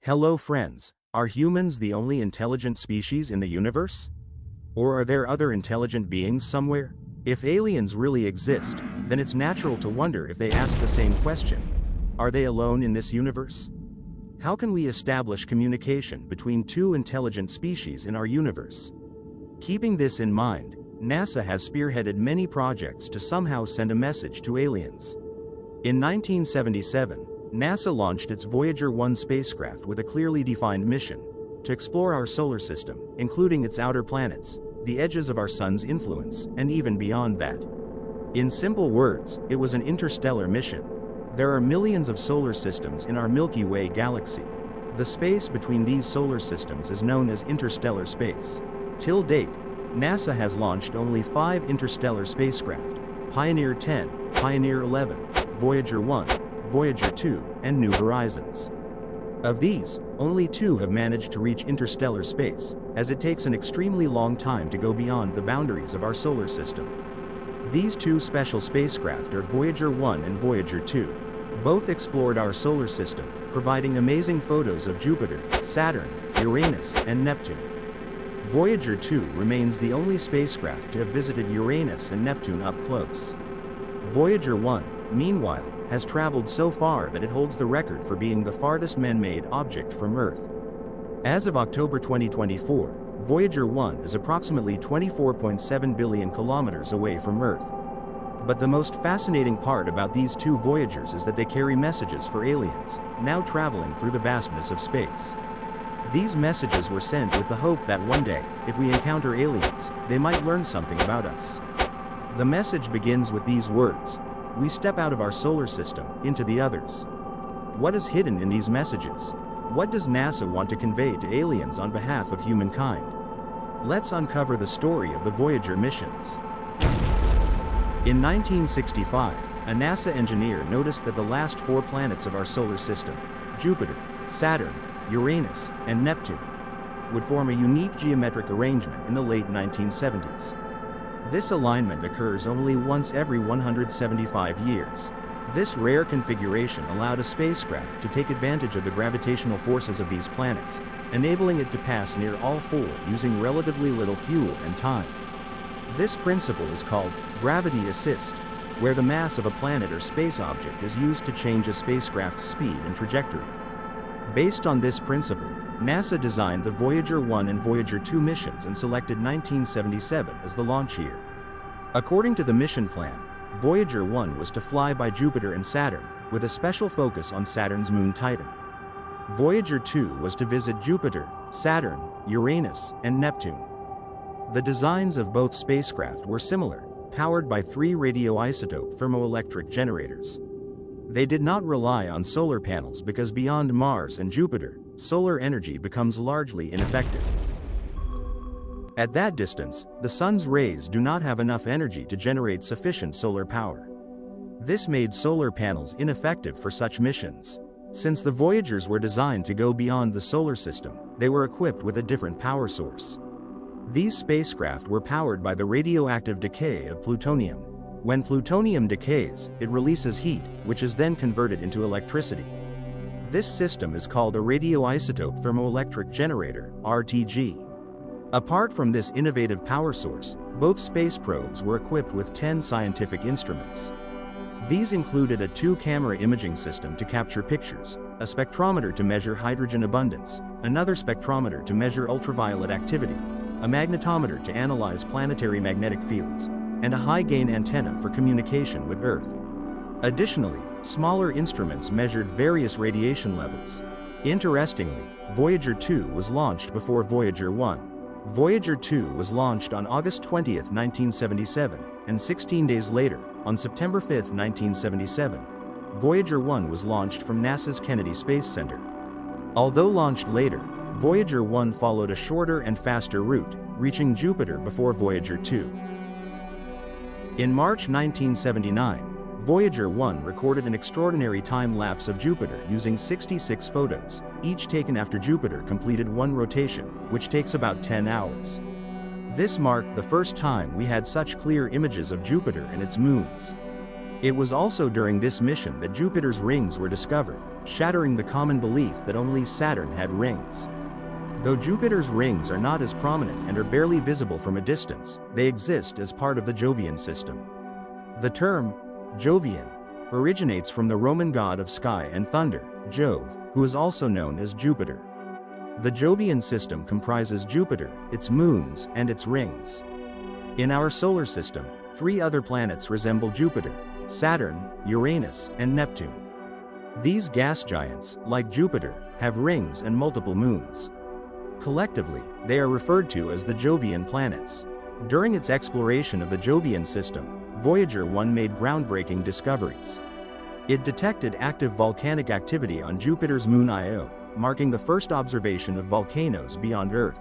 Hello friends, are humans the only intelligent species in the universe? Or are there other intelligent beings somewhere? If aliens really exist, then it's natural to wonder if they ask the same question. Are they alone in this universe? How can we establish communication between two intelligent species in our universe? Keeping this in mind, NASA has spearheaded many projects to somehow send a message to aliens. In 1977, NASA launched its Voyager 1 spacecraft with a clearly defined mission to explore our solar system, including its outer planets, the edges of our sun's influence, and even beyond that. In simple words, it was an interstellar mission. There are millions of solar systems in our Milky Way galaxy. The space between these solar systems is known as interstellar space. Till date, NASA has launched only 5 interstellar spacecraft: Pioneer 10, Pioneer 11, Voyager 1, Voyager 2, and New Horizons. Of these, only 2 have managed to reach interstellar space, as it takes an extremely long time to go beyond the boundaries of our solar system. These 2 special spacecraft are Voyager 1 and Voyager 2. Both explored our solar system, providing amazing photos of Jupiter, Saturn, Uranus, and Neptune. Voyager 2 remains the only spacecraft to have visited Uranus and Neptune up close. Voyager 1, meanwhile, has traveled so far that it holds the record for being the farthest man-made object from Earth. As of October 2024, Voyager 1 is approximately 24.7 billion kilometers away from Earth. But the most fascinating part about these 2 Voyagers is that they carry messages for aliens, now traveling through the vastness of space. These messages were sent with the hope that one day, if we encounter aliens, they might learn something about us. The message begins with these words: "We step out of our solar system, into the others." What is hidden in these messages? What does NASA want to convey to aliens on behalf of humankind? Let's uncover the story of the Voyager missions. In 1965, a NASA engineer noticed that the last 4 planets of our solar system, Jupiter, Saturn, Uranus, and Neptune, would form a unique geometric arrangement in the late 1970s. This alignment occurs only once every 175 years. This rare configuration allowed a spacecraft to take advantage of the gravitational forces of these planets, enabling it to pass near all 4 using relatively little fuel and time. This principle is called gravity assist, where the mass of a planet or space object is used to change a spacecraft's speed and trajectory. Based on this principle, NASA designed the Voyager 1 and Voyager 2 missions and selected 1977 as the launch year. According to the mission plan, Voyager 1 was to fly by Jupiter and Saturn, with a special focus on Saturn's moon Titan. Voyager 2 was to visit Jupiter, Saturn, Uranus, and Neptune. The designs of both spacecraft were similar, powered by 3 radioisotope thermoelectric generators. They did not rely on solar panels because beyond Mars and Jupiter, solar energy becomes largely ineffective. At that distance, the sun's rays do not have enough energy to generate sufficient solar power. This made solar panels ineffective for such missions. Since the Voyagers were designed to go beyond the solar system, they were equipped with a different power source. These spacecraft were powered by the radioactive decay of plutonium. When plutonium decays, it releases heat, which is then converted into electricity. This system is called a radioisotope thermoelectric generator, RTG. Apart from this innovative power source, both space probes were equipped with 10 scientific instruments. These included a 2-camera imaging system to capture pictures, a spectrometer to measure hydrogen abundance, another spectrometer to measure ultraviolet activity, a magnetometer to analyze planetary magnetic fields, and a high-gain antenna for communication with Earth. Additionally, smaller instruments measured various radiation levels. Interestingly, Voyager 2 was launched before Voyager 1. Voyager 2 was launched on August 20, 1977, and 16 days later, on September 5, 1977, Voyager 1 was launched from NASA's Kennedy Space Center. Although launched later, Voyager 1 followed a shorter and faster route, reaching Jupiter before Voyager 2. In March 1979, Voyager 1 recorded an extraordinary time-lapse of Jupiter using 66 photos, each taken after Jupiter completed 1 rotation, which takes about 10 hours. This marked the first time we had such clear images of Jupiter and its moons. It was also during this mission that Jupiter's rings were discovered, shattering the common belief that only Saturn had rings. Though Jupiter's rings are not as prominent and are barely visible from a distance, they exist as part of the Jovian system. The term, Jovian, originates from the Roman god of sky and thunder, Jove, who is also known as Jupiter. The Jovian system comprises Jupiter, its moons, and its rings. In our solar system, 3 other planets resemble Jupiter: Saturn, Uranus, and Neptune. These gas giants, like Jupiter, have rings and multiple moons. Collectively, they are referred to as the Jovian planets. During its exploration of the Jovian system, Voyager 1 made groundbreaking discoveries. It detected active volcanic activity on Jupiter's moon Io, marking the first observation of volcanoes beyond Earth.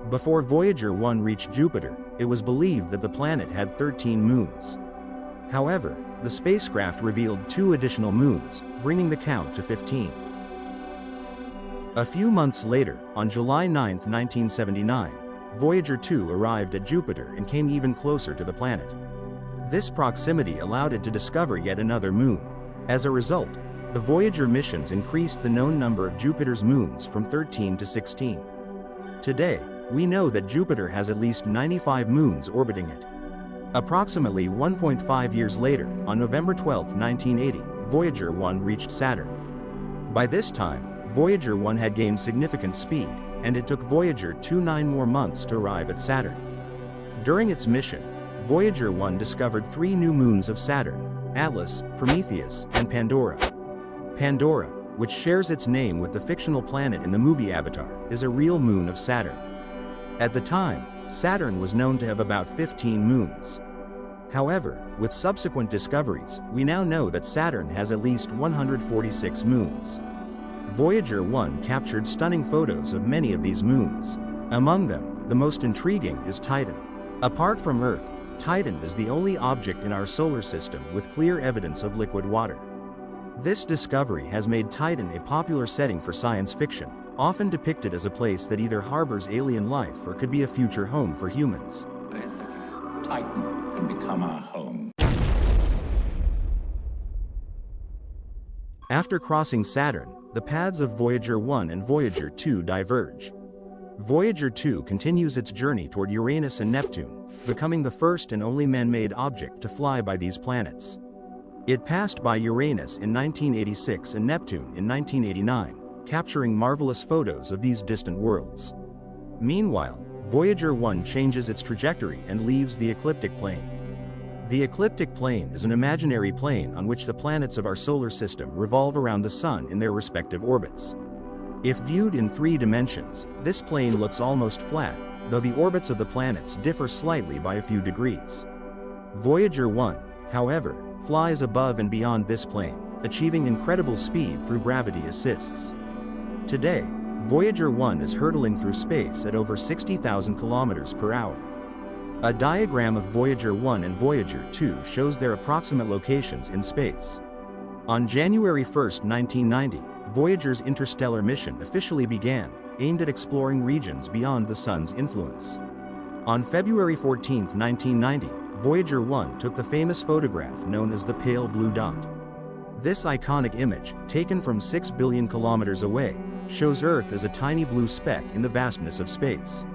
Before Voyager 1 reached Jupiter, it was believed that the planet had 13 moons. However, the spacecraft revealed 2 additional moons, bringing the count to 15. A few months later, on July 9, 1979, Voyager 2 arrived at Jupiter and came even closer to the planet. This proximity allowed it to discover yet another moon. As a result, the Voyager missions increased the known number of Jupiter's moons from 13 to 16. Today, we know that Jupiter has at least 95 moons orbiting it. Approximately 1.5 years later, on November 12, 1980, Voyager 1 reached Saturn. By this time, Voyager 1 had gained significant speed, and it took Voyager 2 9 more months to arrive at Saturn. During its mission, Voyager 1 discovered 3 new moons of Saturn: Atlas, Prometheus, and Pandora. Pandora, which shares its name with the fictional planet in the movie Avatar, is a real moon of Saturn. At the time, Saturn was known to have about 15 moons. However, with subsequent discoveries, we now know that Saturn has at least 146 moons. Voyager 1 captured stunning photos of many of these moons. Among them, the most intriguing is Titan. Apart from Earth, Titan is the only object in our solar system with clear evidence of liquid water. This discovery has made Titan a popular setting for science fiction, often depicted as a place that either harbors alien life or could be a future home for humans. Titan could become our home. After crossing Saturn, the paths of Voyager 1 and Voyager 2 diverge. Voyager 2 continues its journey toward Uranus and Neptune, becoming the first and only man-made object to fly by these planets. It passed by Uranus in 1986 and Neptune in 1989, capturing marvelous photos of these distant worlds. Meanwhile, Voyager 1 changes its trajectory and leaves the ecliptic plane. The ecliptic plane is an imaginary plane on which the planets of our solar system revolve around the Sun in their respective orbits. If viewed in 3 dimensions, this plane looks almost flat, though the orbits of the planets differ slightly by a few degrees. Voyager 1, however, flies above and beyond this plane, achieving incredible speed through gravity assists. Today, Voyager 1 is hurtling through space at over 60,000 kilometers per hour. A diagram of Voyager 1 and Voyager 2 shows their approximate locations in space. On January 1, 1990, Voyager's interstellar mission officially began, aimed at exploring regions beyond the Sun's influence. On February 14, 1990, Voyager 1 took the famous photograph known as the pale blue dot. This iconic image, taken from 6 billion kilometers away, shows Earth as a tiny blue speck in the vastness of space.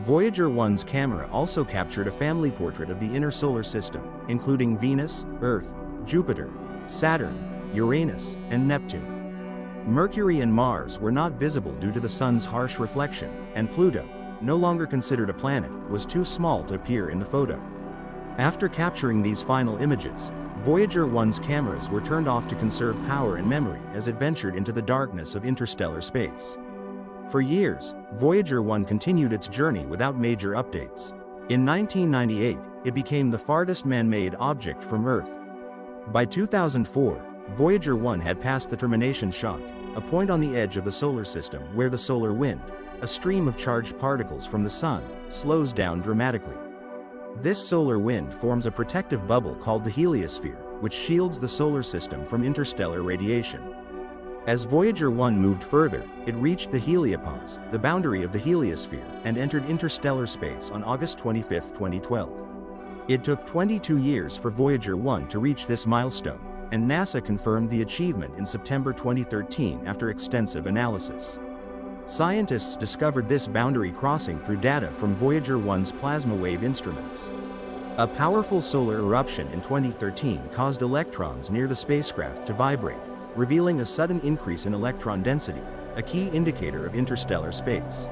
Voyager 1's camera also captured a family portrait of the inner solar system, including Venus, Earth, Jupiter, Saturn, Uranus, and Neptune. Mercury and Mars were not visible due to the Sun's harsh reflection, and Pluto, no longer considered a planet, was too small to appear in the photo. After capturing these final images, Voyager 1's cameras were turned off to conserve power and memory as it ventured into the darkness of interstellar space. For years, Voyager 1 continued its journey without major updates. In 1998, it became the farthest man-made object from Earth. By 2004, Voyager 1 had passed the termination shock, a point on the edge of the solar system where the solar wind, a stream of charged particles from the Sun, slows down dramatically. This solar wind forms a protective bubble called the heliosphere, which shields the solar system from interstellar radiation. As Voyager 1 moved further, it reached the heliopause, the boundary of the heliosphere, and entered interstellar space on August 25, 2012. It took 22 years for Voyager 1 to reach this milestone, and NASA confirmed the achievement in September 2013 after extensive analysis. Scientists discovered this boundary crossing through data from Voyager 1's plasma wave instruments. A powerful solar eruption in 2013 caused electrons near the spacecraft to vibrate, revealing a sudden increase in electron density, a key indicator of interstellar space.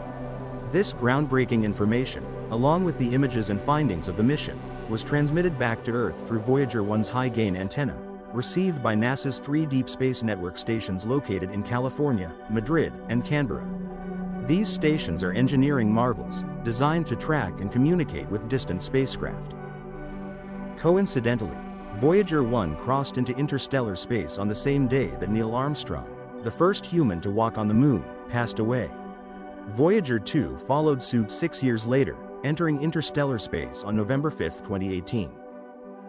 This groundbreaking information, along with the images and findings of the mission, was transmitted back to Earth through Voyager 1's high-gain antenna, received by NASA's 3 Deep Space Network stations located in California, Madrid, and Canberra. These stations are engineering marvels, designed to track and communicate with distant spacecraft. Coincidentally, Voyager 1 crossed into interstellar space on the same day that Neil Armstrong, the first human to walk on the Moon, passed away. Voyager 2 followed suit 6 years later, entering interstellar space on November 5, 2018.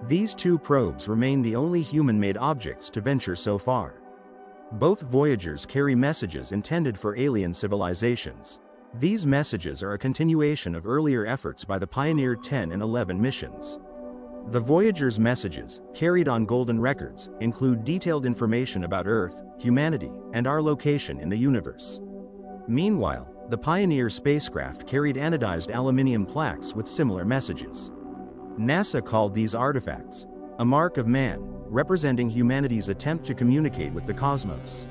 These 2 probes remain the only human-made objects to venture so far. Both Voyagers carry messages intended for alien civilizations. These messages are a continuation of earlier efforts by the Pioneer 10 and 11 missions. The Voyager's messages, carried on golden records, include detailed information about Earth, humanity, and our location in the universe. Meanwhile, the Pioneer spacecraft carried anodized aluminium plaques with similar messages. NASA called these artifacts a mark of man, representing humanity's attempt to communicate with the cosmos.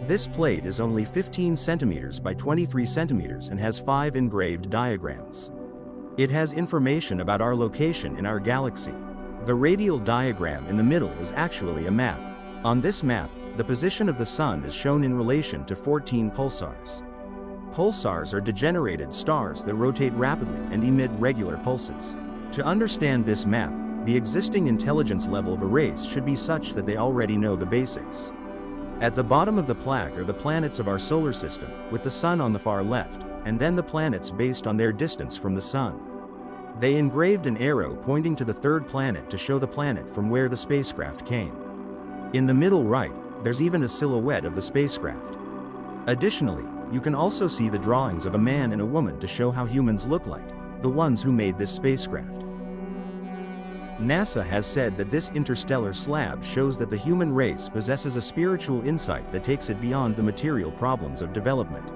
This plate is only 15 centimeters by 23 centimeters and has 5 engraved diagrams. It has information about our location in our galaxy. The radial diagram in the middle is actually a map. On this map, the position of the Sun is shown in relation to 14 pulsars. Pulsars are degenerated stars that rotate rapidly and emit regular pulses. To understand this map, the existing intelligence level of a race should be such that they already know the basics. At the bottom of the plaque are the planets of our solar system, with the Sun on the far left, and then the planets based on their distance from the Sun. They engraved an arrow pointing to the 3rd planet to show the planet from where the spacecraft came. In the middle right, there's even a silhouette of the spacecraft. Additionally, you can also see the drawings of a man and a woman to show how humans look like, the ones who made this spacecraft. NASA has said that this interstellar slab shows that the human race possesses a spiritual insight that takes it beyond the material problems of development.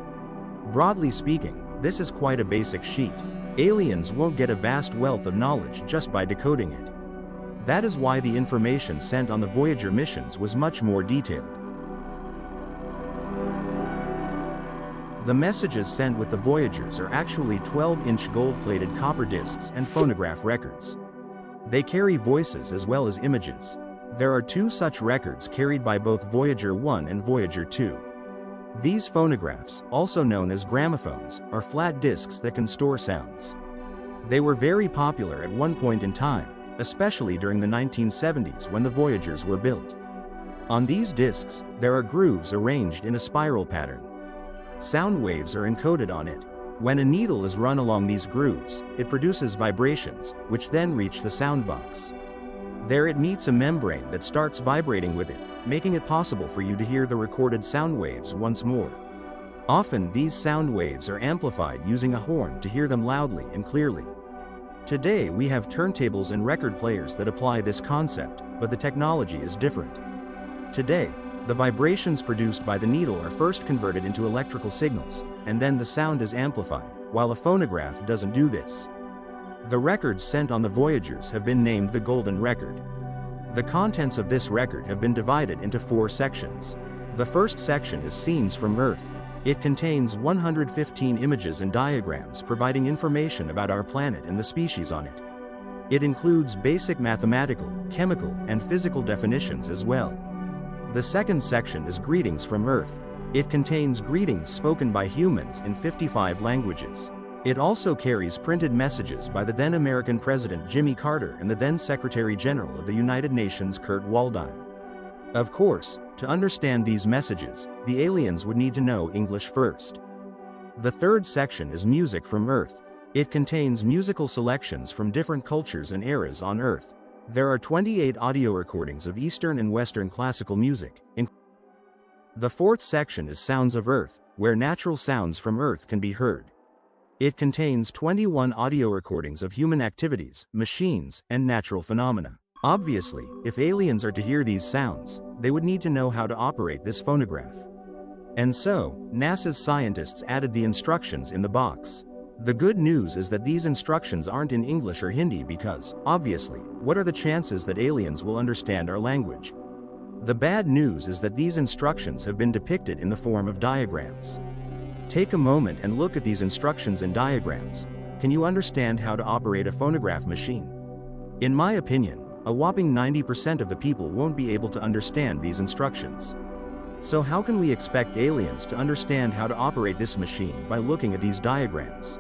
Broadly speaking, this is quite a basic sheet. Aliens won't get a vast wealth of knowledge just by decoding it. That is why the information sent on the Voyager missions was much more detailed. The messages sent with the Voyagers are actually 12-inch gold-plated copper discs and phonograph records. They carry voices as well as images. There are 2 such records carried by both Voyager 1 and Voyager 2. These phonographs, also known as gramophones, are flat discs that can store sounds. They were very popular at one point in time, especially during the 1970s when the Voyagers were built. On these discs, there are grooves arranged in a spiral pattern. Sound waves are encoded on it. When a needle is run along these grooves, it produces vibrations, which then reach the sound box. There it meets a membrane that starts vibrating with it, making it possible for you to hear the recorded sound waves once more. Often these sound waves are amplified using a horn to hear them loudly and clearly. Today we have turntables and record players that apply this concept, but the technology is different. Today, the vibrations produced by the needle are first converted into electrical signals, and then the sound is amplified, while a phonograph doesn't do this. The records sent on the Voyagers have been named the Golden Record. The contents of this record have been divided into 4 sections. The first section is Scenes from Earth. It contains 115 images and diagrams providing information about our planet and the species on it. It includes basic mathematical, chemical, and physical definitions as well. The second section is Greetings from Earth. It contains greetings spoken by humans in 55 languages. It also carries printed messages by the then American President Jimmy Carter and the then Secretary General of the United Nations Kurt Waldheim. Of course, to understand these messages, the aliens would need to know English first. The third section is Music from Earth. It contains musical selections from different cultures and eras on Earth. There are 28 audio recordings of Eastern and Western classical music. The fourth section is Sounds of Earth, where natural sounds from Earth can be heard. It contains 21 audio recordings of human activities, machines, and natural phenomena. Obviously, if aliens are to hear these sounds, they would need to know how to operate this phonograph. And so, NASA's scientists added the instructions in the box. The good news is that these instructions aren't in English or Hindi because, obviously, what are the chances that aliens will understand our language? The bad news is that these instructions have been depicted in the form of diagrams. Take a moment and look at these instructions and diagrams. Can you understand how to operate a phonograph machine? In my opinion, a whopping 90% of the people won't be able to understand these instructions. So how can we expect aliens to understand how to operate this machine by looking at these diagrams?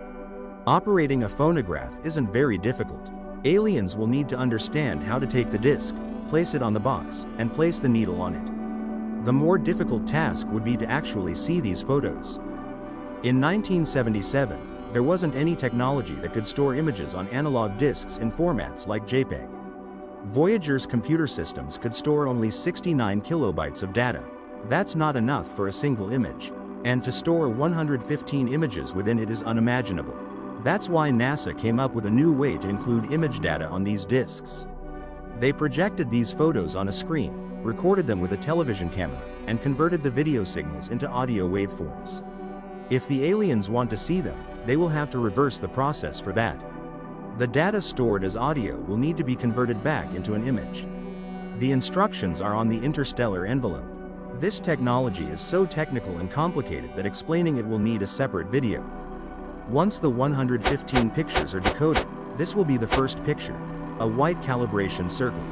Operating a phonograph isn't very difficult. Aliens will need to understand how to take the disc, place it on the box, and place the needle on it. The more difficult task would be to actually see these photos. In 1977, there wasn't any technology that could store images on analog discs in formats like JPEG. Voyager's computer systems could store only 69 kilobytes of data. That's not enough for a single image. And to store 115 images within it is unimaginable. That's why NASA came up with a new way to include image data on these discs. They projected these photos on a screen, recorded them with a television camera, and converted the video signals into audio waveforms. If the aliens want to see them, they will have to reverse the process for that. The data stored as audio will need to be converted back into an image. The instructions are on the interstellar envelope. This technology is so technical and complicated that explaining it will need a separate video. Once the 115 pictures are decoded, this will be the first picture, a white calibration circle.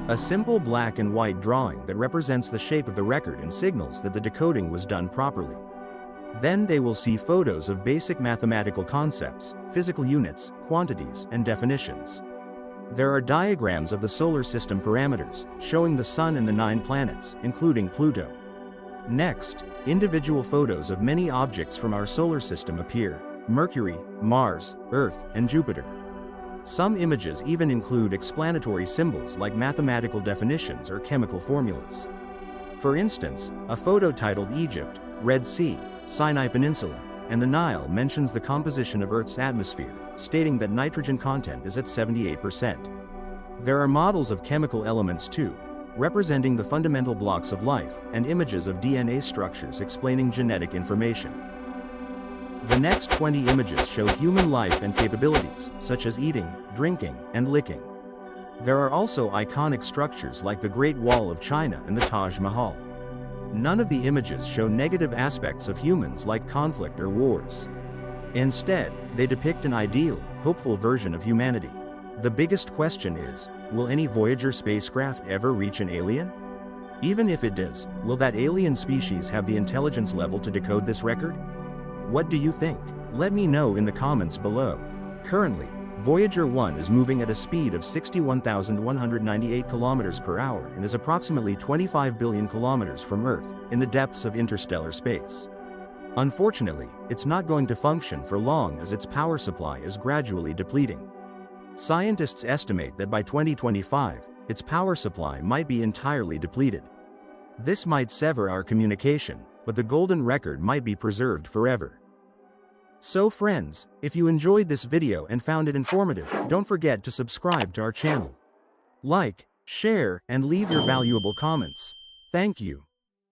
A simple black and white drawing that represents the shape of the record and signals that the decoding was done properly. Then they will see photos of basic mathematical concepts, physical units, quantities, and definitions. There are diagrams of the solar system parameters, showing the Sun and the 9 planets, including Pluto. Next, individual photos of many objects from our solar system appear: Mercury, Mars, Earth, and Jupiter. Some images even include explanatory symbols like mathematical definitions or chemical formulas. For instance, a photo titled Egypt, Red Sea, Sinai Peninsula, and the Nile mentions the composition of Earth's atmosphere, stating that nitrogen content is at 78%. There are models of chemical elements too, representing the fundamental blocks of life, and images of DNA structures explaining genetic information. The next 20 images show human life and capabilities, such as eating, drinking, and licking. There are also iconic structures like the Great Wall of China and the Taj Mahal. None of the images show negative aspects of humans like conflict or wars. Instead, they depict an ideal, hopeful version of humanity. The biggest question is, will any Voyager spacecraft ever reach an alien? Even if it does, will that alien species have the intelligence level to decode this record? What do you think? Let me know in the comments below. Currently, Voyager 1 is moving at a speed of 61,198 kilometers per hour and is approximately 25 billion kilometers from Earth, in the depths of interstellar space. Unfortunately, it's not going to function for long as its power supply is gradually depleting. Scientists estimate that by 2025, its power supply might be entirely depleted. This might sever our communication, but the golden record might be preserved forever. So friends, if you enjoyed this video and found it informative, don't forget to subscribe to our channel. Like, share, and leave your valuable comments. Thank you.